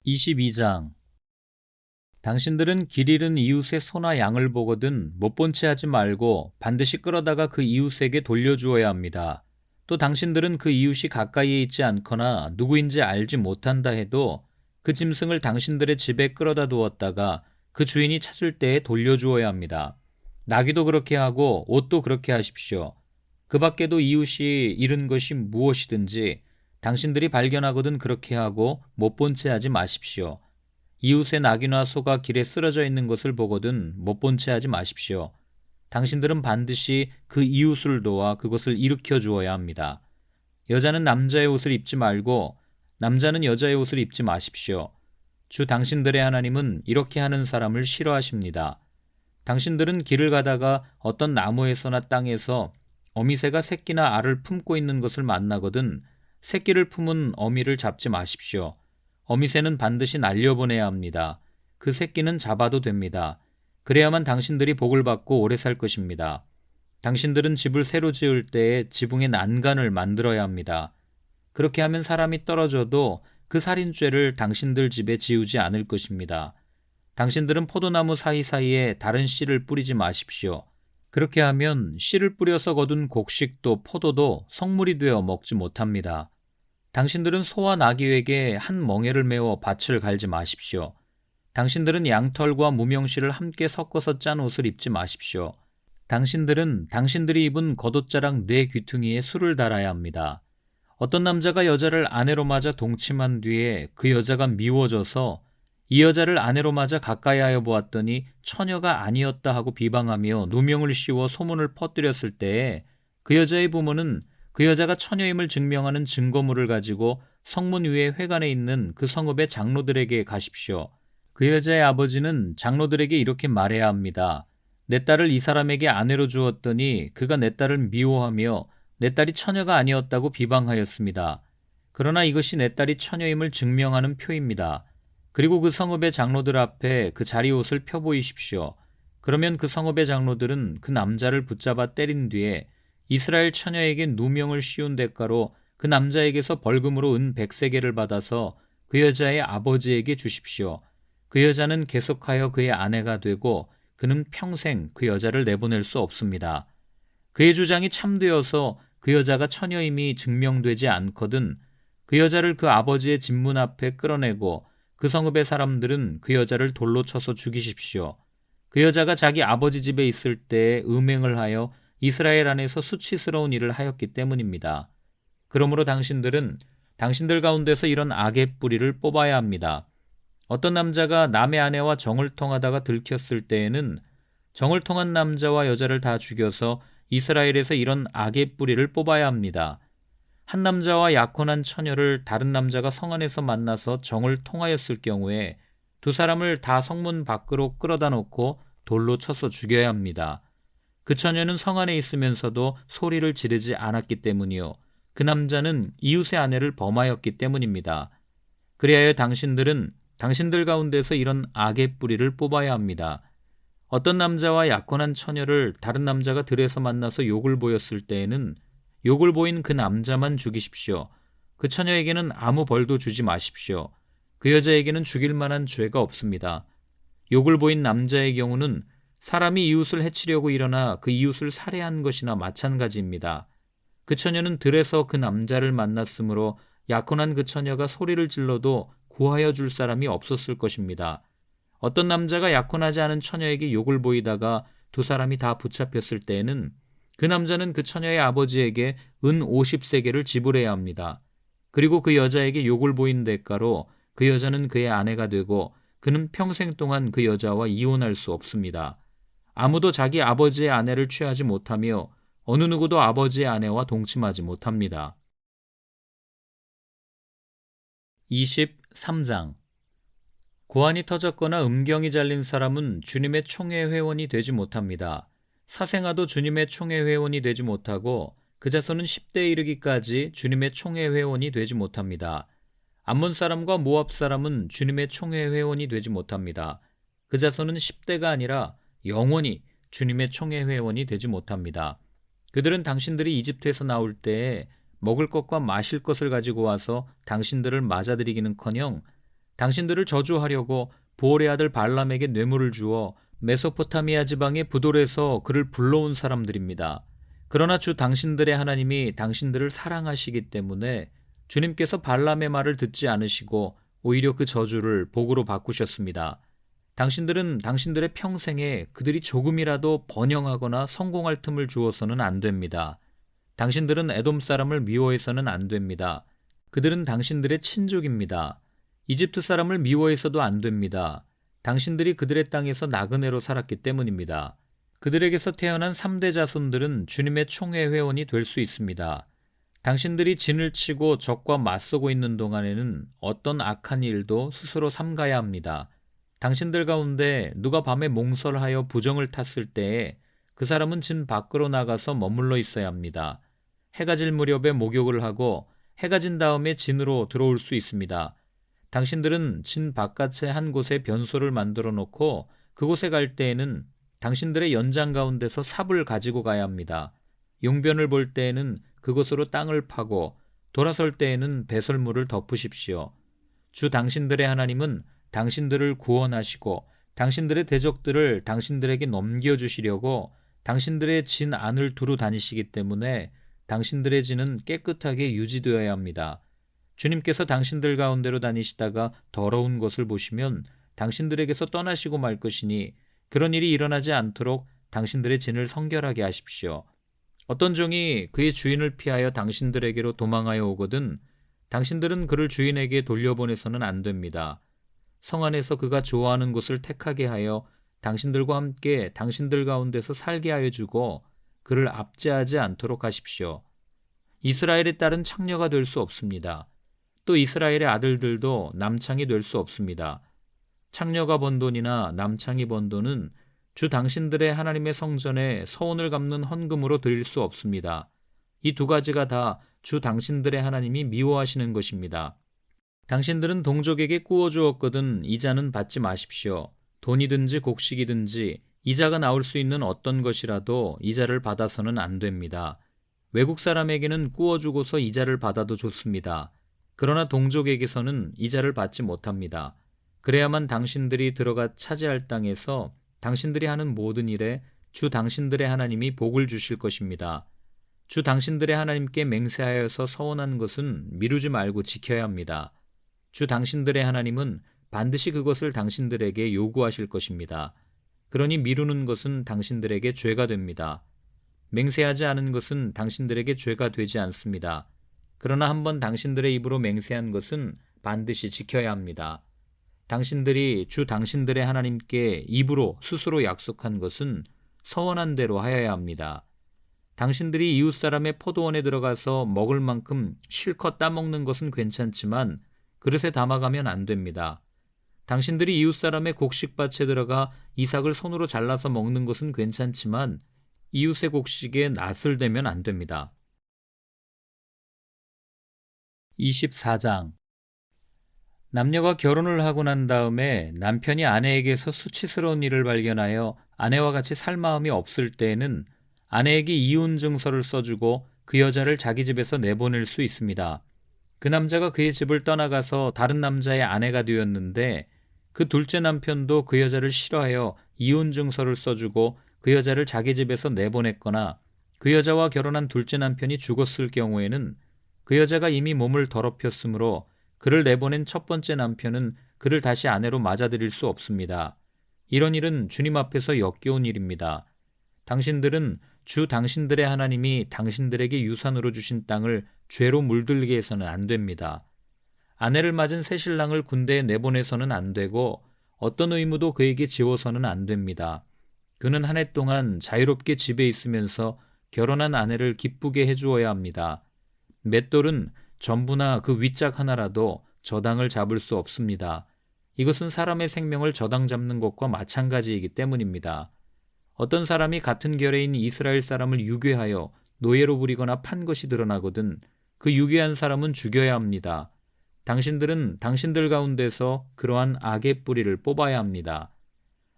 22장. 당신들은 길 잃은 이웃의 소나 양을 보거든 못 본 채 하지 말고 반드시 끌어다가 그 이웃에게 돌려주어야 합니다. 또 당신들은 그 이웃이 가까이에 있지 않거나 누구인지 알지 못한다 해도 그 짐승을 당신들의 집에 끌어다 두었다가 그 주인이 찾을 때에 돌려주어야 합니다. 나귀도 그렇게 하고 옷도 그렇게 하십시오. 그 밖에도 이웃이 잃은 것이 무엇이든지 당신들이 발견하거든 그렇게 하고 못 본 채 하지 마십시오. 이웃의 낙이나 소가 길에 쓰러져 있는 것을 보거든 못 본 채 하지 마십시오. 당신들은 반드시 그 이웃을 도와 그것을 일으켜 주어야 합니다. 여자는 남자의 옷을 입지 말고 남자는 여자의 옷을 입지 마십시오. 주 당신들의 하나님은 이렇게 하는 사람을 싫어하십니다. 당신들은 길을 가다가 어떤 나무에서나 땅에서 어미새가 새끼나 알을 품고 있는 것을 만나거든 새끼를 품은 어미를 잡지 마십시오. 어미새는 반드시 날려보내야 합니다. 그 새끼는 잡아도 됩니다. 그래야만 당신들이 복을 받고 오래 살 것입니다. 당신들은 집을 새로 지을 때에 지붕에 난간을 만들어야 합니다. 그렇게 하면 사람이 떨어져도 그 살인죄를 당신들 집에 지우지 않을 것입니다. 당신들은 포도나무 사이사이에 다른 씨를 뿌리지 마십시오. 그렇게 하면 씨를 뿌려서 거둔 곡식도 포도도 성물이 되어 먹지 못합니다. 당신들은 소와 나귀에게 한 멍에를 메워 밭을 갈지 마십시오. 당신들은 양털과 무명실을 함께 섞어서 짠 옷을 입지 마십시오. 당신들은 당신들이 입은 겉옷자락 네 귀퉁이에 술을 달아야 합니다. 어떤 남자가 여자를 아내로 맞아 동침한 뒤에 그 여자가 미워져서 이 여자를 아내로 맞아 가까이 하여 보았더니 처녀가 아니었다 하고 비방하며 누명을 씌워 소문을 퍼뜨렸을 때에 그 여자의 부모는 그 여자가 처녀임을 증명하는 증거물을 가지고 성문 위에 회관에 있는 그 성읍의 장로들에게 가십시오. 그 여자의 아버지는 장로들에게 이렇게 말해야 합니다. 내 딸을 이 사람에게 아내로 주었더니 그가 내 딸을 미워하며 내 딸이 처녀가 아니었다고 비방하였습니다. 그러나 이것이 내 딸이 처녀임을 증명하는 표입니다. 그리고 그 성읍의 장로들 앞에 그 자리옷을 펴보이십시오. 그러면 그 성읍의 장로들은 그 남자를 붙잡아 때린 뒤에 이스라엘 처녀에게 누명을 씌운 대가로 그 남자에게서 벌금으로 은 100세겔을 받아서 그 여자의 아버지에게 주십시오. 그 여자는 계속하여 그의 아내가 되고 그는 평생 그 여자를 내보낼 수 없습니다. 그의 주장이 참되어서 그 여자가 처녀임이 증명되지 않거든 그 여자를 그 아버지의 집문 앞에 끌어내고 그 성읍의 사람들은 그 여자를 돌로 쳐서 죽이십시오. 그 여자가 자기 아버지 집에 있을 때에 음행을 하여 이스라엘 안에서 수치스러운 일을 하였기 때문입니다. 그러므로 당신들은 당신들 가운데서 이런 악의 뿌리를 뽑아야 합니다. 어떤 남자가 남의 아내와 정을 통하다가 들켰을 때에는 정을 통한 남자와 여자를 다 죽여서 이스라엘에서 이런 악의 뿌리를 뽑아야 합니다. 한 남자와 약혼한 처녀를 다른 남자가 성 안에서 만나서 정을 통하였을 경우에 두 사람을 다 성문 밖으로 끌어다 놓고 돌로 쳐서 죽여야 합니다. 그 처녀는 성 안에 있으면서도 소리를 지르지 않았기 때문이요. 그 남자는 이웃의 아내를 범하였기 때문입니다. 그리하여 당신들은 당신들 가운데서 이런 악의 뿌리를 뽑아야 합니다. 어떤 남자와 약혼한 처녀를 다른 남자가 들에서 만나서 욕을 보였을 때에는 욕을 보인 그 남자만 죽이십시오. 그 처녀에게는 아무 벌도 주지 마십시오. 그 여자에게는 죽일 만한 죄가 없습니다. 욕을 보인 남자의 경우는 사람이 이웃을 해치려고 일어나 그 이웃을 살해한 것이나 마찬가지입니다. 그 처녀는 들에서 그 남자를 만났으므로 약혼한 그 처녀가 소리를 질러도 구하여 줄 사람이 없었을 것입니다. 어떤 남자가 약혼하지 않은 처녀에게 욕을 보이다가 두 사람이 다 붙잡혔을 때에는 그 남자는 그 처녀의 아버지에게 은 50세겔을 지불해야 합니다. 그리고 그 여자에게 욕을 보인 대가로 그 여자는 그의 아내가 되고 그는 평생 동안 그 여자와 이혼할 수 없습니다. 아무도 자기 아버지의 아내를 취하지 못하며 어느 누구도 아버지의 아내와 동침하지 못합니다. 23장. 고환이 터졌거나 음경이 잘린 사람은 주님의 총회 회원이 되지 못합니다. 사생아도 주님의 총회 회원이 되지 못하고 그 자손은 10대에 이르기까지 주님의 총회 회원이 되지 못합니다. 암몬 사람과 모압 사람은 주님의 총회 회원이 되지 못합니다. 그 자손은 10대가 아니라 영원히 주님의 총회 회원이 되지 못합니다. 그들은 당신들이 이집트에서 나올 때에 먹을 것과 마실 것을 가지고 와서 당신들을 맞아들이기는커녕 당신들을 저주하려고 보올의 아들 발람에게 뇌물을 주어 메소포타미아 지방의 부돌에서 그를 불러온 사람들입니다. 그러나 주 당신들의 하나님이 당신들을 사랑하시기 때문에 주님께서 발람의 말을 듣지 않으시고 오히려 그 저주를 복으로 바꾸셨습니다. 당신들은 당신들의 평생에 그들이 조금이라도 번영하거나 성공할 틈을 주어서는 안 됩니다. 당신들은 에돔 사람을 미워해서는 안 됩니다. 그들은 당신들의 친족입니다. 이집트 사람을 미워해서도 안 됩니다. 당신들이 그들의 땅에서 나그네로 살았기 때문입니다. 그들에게서 태어난 3대 자손들은 주님의 총회 회원이 될 수 있습니다. 당신들이 진을 치고 적과 맞서고 있는 동안에는 어떤 악한 일도 스스로 삼가야 합니다. 당신들 가운데 누가 밤에 몽설하여 부정을 탔을 때에 그 사람은 진 밖으로 나가서 머물러 있어야 합니다. 해가 질 무렵에 목욕을 하고 해가 진 다음에 진으로 들어올 수 있습니다. 당신들은 진 바깥에 한 곳에 변소를 만들어 놓고 그곳에 갈 때에는 당신들의 연장 가운데서 삽을 가지고 가야 합니다. 용변을 볼 때에는 그곳으로 땅을 파고 돌아설 때에는 배설물을 덮으십시오. 주 당신들의 하나님은 당신들을 구원하시고 당신들의 대적들을 당신들에게 넘겨주시려고 당신들의 진 안을 두루 다니시기 때문에 당신들의 진은 깨끗하게 유지되어야 합니다. 주님께서 당신들 가운데로 다니시다가 더러운 것을 보시면 당신들에게서 떠나시고 말 것이니 그런 일이 일어나지 않도록 당신들의 진을 성결하게 하십시오. 어떤 종이 그의 주인을 피하여 당신들에게로 도망하여 오거든 당신들은 그를 주인에게 돌려보내서는 안 됩니다. 성 안에서 그가 좋아하는 곳을 택하게 하여 당신들과 함께 당신들 가운데서 살게 하여 주고 그를 압제하지 않도록 하십시오. 이스라엘의 딸은 창녀가 될 수 없습니다. 또 이스라엘의 아들들도 남창이 될 수 없습니다. 창녀가 번 돈이나 남창이 번 돈은 주 당신들의 하나님의 성전에 서원을 갚는 헌금으로 드릴 수 없습니다. 이 두 가지가 다 주 당신들의 하나님이 미워하시는 것입니다. 당신들은 동족에게 꾸어 주었거든 이자는 받지 마십시오. 돈이든지 곡식이든지 이자가 나올 수 있는 어떤 것이라도 이자를 받아서는 안 됩니다. 외국 사람에게는 꾸어 주고서 이자를 받아도 좋습니다. 그러나 동족에게서는 이자를 받지 못합니다. 그래야만 당신들이 들어가 차지할 땅에서 당신들이 하는 모든 일에 주 당신들의 하나님이 복을 주실 것입니다. 주 당신들의 하나님께 맹세하여서 서원한 것은 미루지 말고 지켜야 합니다. 주 당신들의 하나님은 반드시 그것을 당신들에게 요구하실 것입니다. 그러니 미루는 것은 당신들에게 죄가 됩니다. 맹세하지 않은 것은 당신들에게 죄가 되지 않습니다. 그러나 한번 당신들의 입으로 맹세한 것은 반드시 지켜야 합니다. 당신들이 주 당신들의 하나님께 입으로 스스로 약속한 것은 서원한 대로 하여야 합니다. 당신들이 이웃 사람의 포도원에 들어가서 먹을 만큼 실컷 따먹는 것은 괜찮지만 그릇에 담아가면 안 됩니다. 당신들이 이웃 사람의 곡식밭에 들어가 이삭을 손으로 잘라서 먹는 것은 괜찮지만 이웃의 곡식에 낫을 대면 안 됩니다. 24장 남녀가 결혼을 하고 난 다음에 남편이 아내에게서 수치스러운 일을 발견하여 아내와 같이 살 마음이 없을 때에는 아내에게 이혼 증서를 써주고 그 여자를 자기 집에서 내보낼 수 있습니다. 그 남자가 그의 집을 떠나가서 다른 남자의 아내가 되었는데 그 둘째 남편도 그 여자를 싫어하여 이혼 증서를 써주고 그 여자를 자기 집에서 내보냈거나 그 여자와 결혼한 둘째 남편이 죽었을 경우에는 그 여자가 이미 몸을 더럽혔으므로 그를 내보낸 첫 번째 남편은 그를 다시 아내로 맞아들일 수 없습니다. 이런 일은 주님 앞에서 역겨운 일입니다. 당신들은 주 당신들의 하나님이 당신들에게 유산으로 주신 땅을 죄로 물들게 해서는 안 됩니다. 아내를 맞은 새 신랑을 군대에 내보내서는 안 되고 어떤 의무도 그에게 지워서는 안 됩니다. 그는 한 해 동안 자유롭게 집에 있으면서 결혼한 아내를 기쁘게 해주어야 합니다. 맷돌은 전부나 그 윗짝 하나라도 저당을 잡을 수 없습니다. 이것은 사람의 생명을 저당 잡는 것과 마찬가지이기 때문입니다. 어떤 사람이 같은 결의인 이스라엘 사람을 유괴하여 노예로 부리거나 판 것이 드러나거든 그 유괴한 사람은 죽여야 합니다. 당신들은 당신들 가운데서 그러한 악의 뿌리를 뽑아야 합니다.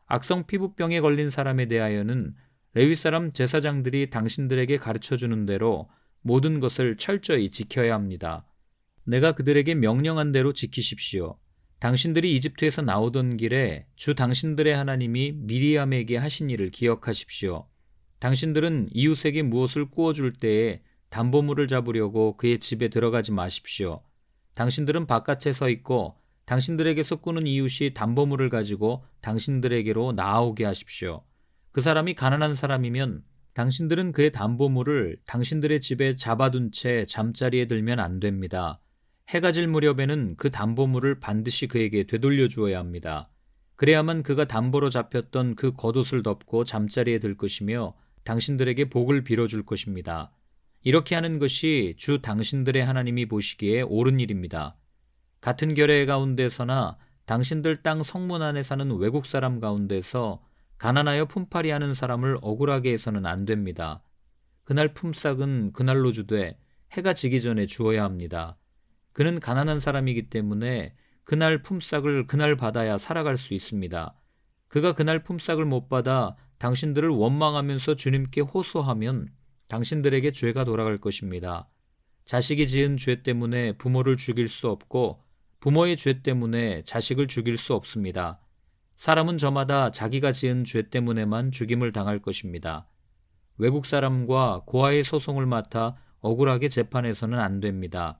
악성 피부병에 걸린 사람에 대하여는 레위 사람 제사장들이 당신들에게 가르쳐주는 대로 모든 것을 철저히 지켜야 합니다. 내가 그들에게 명령한 대로 지키십시오. 당신들이 이집트에서 나오던 길에 주 당신들의 하나님이 미리암에게 하신 일을 기억하십시오. 당신들은 이웃에게 무엇을 구워줄 때에 담보물을 잡으려고 그의 집에 들어가지 마십시오. 당신들은 바깥에 서 있고 당신들에게서 꾸는 이웃이 담보물을 가지고 당신들에게로 나아오게 하십시오. 그 사람이 가난한 사람이면 당신들은 그의 담보물을 당신들의 집에 잡아둔 채 잠자리에 들면 안 됩니다. 해가 질 무렵에는 그 담보물을 반드시 그에게 되돌려 주어야 합니다. 그래야만 그가 담보로 잡혔던 그 겉옷을 덮고 잠자리에 들 것이며 당신들에게 복을 빌어줄 것입니다. 이렇게 하는 것이 주 당신들의 하나님이 보시기에 옳은 일입니다. 같은 결의 가운데서나 당신들 땅 성문 안에 사는 외국 사람 가운데서 가난하여 품팔이 하는 사람을 억울하게 해서는 안 됩니다. 그날 품삯은 그날로 주되 해가 지기 전에 주어야 합니다. 그는 가난한 사람이기 때문에 그날 품삯을 그날 받아야 살아갈 수 있습니다. 그가 그날 품삯을 못 받아 당신들을 원망하면서 주님께 호소하면 당신들에게 죄가 돌아갈 것입니다. 자식이 지은 죄 때문에 부모를 죽일 수 없고 부모의 죄 때문에 자식을 죽일 수 없습니다. 사람은 저마다 자기가 지은 죄 때문에만 죽임을 당할 것입니다. 외국 사람과 고아의 소송을 맡아 억울하게 재판해서는 안 됩니다.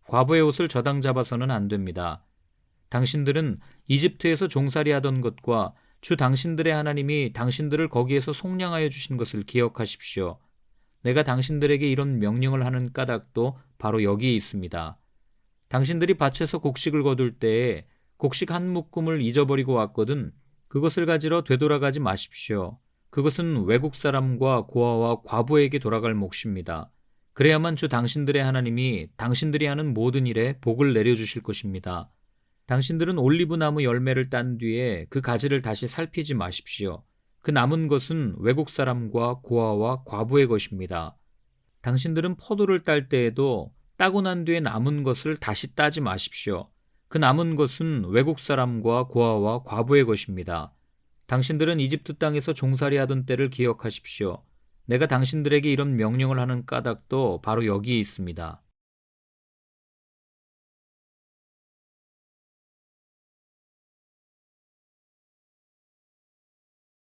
과부의 옷을 저당 잡아서는 안 됩니다. 당신들은 이집트에서 종살이 하던 것과 주 당신들의 하나님이 당신들을 거기에서 속량하여 주신 것을 기억하십시오. 내가 당신들에게 이런 명령을 하는 까닭도 바로 여기에 있습니다. 당신들이 밭에서 곡식을 거둘 때에 곡식 한 묶음을 잊어버리고 왔거든 그것을 가지러 되돌아가지 마십시오. 그것은 외국 사람과 고아와 과부에게 돌아갈 몫입니다. 그래야만 주 당신들의 하나님이 당신들이 하는 모든 일에 복을 내려주실 것입니다. 당신들은 올리브 나무 열매를 딴 뒤에 그 가지를 다시 살피지 마십시오. 그 남은 것은 외국 사람과 고아와 과부의 것입니다. 당신들은 포도를 딸 때에도 따고 난 뒤에 남은 것을 다시 따지 마십시오. 그 남은 것은 외국 사람과 고아와 과부의 것입니다. 당신들은 이집트 땅에서 종살이 하던 때를 기억하십시오. 내가 당신들에게 이런 명령을 하는 까닭도 바로 여기에 있습니다.